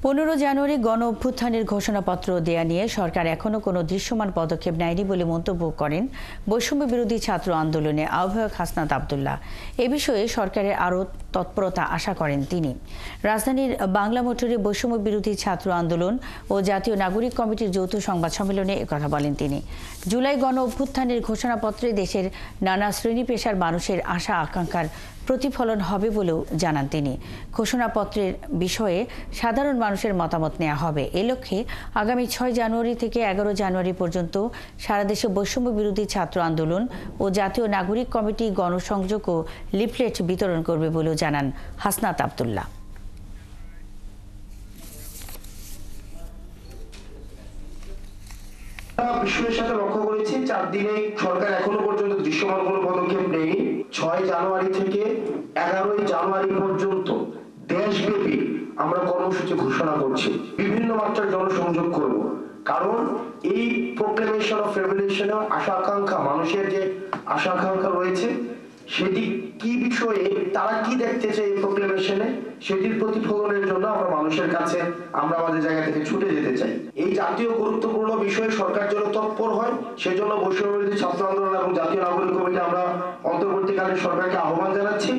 15 জানুয়ারি গণ অভ্যুত্থানের ঘোষণাপত্র দেয়া নিয়ে সরকার এখনো কোনো দৃশ্যমান পদক্ষেপ নেয়নি বলে মন্তব্য করেন বৈষম্য বিরোধী ছাত্র আন্দোলনে আহ্বায়ক হাসনাত আব্দুল্লাহ। এ বিষয়ে সরকারের আরও তৎপরতা আশা করেন তিনি। রাজধানীর বাংলা মোটরে বৈষম্য বিরোধী ছাত্র আন্দোলন ও জাতীয় নাগরিক কমিটির যৌথ সংবাদ সম্মেলনে একথা বলেন তিনি। জুলাই গণ অভ্যুত্থানের ঘোষণাপত্রে দেশের নানা শ্রেণী পেশার মানুষের আশা আকাঙ্ক্ষার প্রতিফলন হবে বলেও জানান তিনি। ঘোষণাপত্রের বিষয়ে সাধারণ মানুষের মতামত নেওয়া হবে। এ লক্ষ্যে আগামী 6 জানুয়ারি থেকে 11 জানুয়ারি পর্যন্ত সারা দেশে বৈষম্য বিরোধী ছাত্র আন্দোলন ও জাতীয় নাগরিক কমিটি গণসংযোগ ও লিফলেট বিতরণ করবে বলেও জানান হাসনাত আব্দুল্লাহ। বিষয়ের সাথে লক্ষ্য করেছি 4 দিনে সরকার এখনো পর্যন্ত দৃশ্যমান কোনো পদক্ষেপ নেই। 6 জানুয়ারি থেকে 11 জানুয়ারি পর্যন্ত দেশব্যাপী আমরা কর্মসূচি ঘোষণা করছি, বিভিন্ন মাত্রার জনসংযোগ করব। কারণ এই প্রোক্লেমেশন অফ রেভলিউশনে আশা আকাঙ্ক্ষা, মানুষের যে আশা আকাঙ্ক্ষা রয়েছে সেটি কি বিষয়ে, তারা কি দেখতে চায় এই প্রোক্লেমেশনে, সেটির প্রতিফলনের জন্য আমরা মানুষের কাছে, আমরা আমাদের জায়গা থেকে ছুটে যেতে চাই। এই জাতীয় গুরুত্বপূর্ণ বিষয়ে সরকার যেন তৎপর হয়, সেজন্য বৈষম্য বিরোধী ছাত্র আন্দোলন এবং জাতীয় নাগরিক কমিটি আমরা অন্তর্বর্তীকালীন সরকারকে আহ্বান জানাচ্ছি।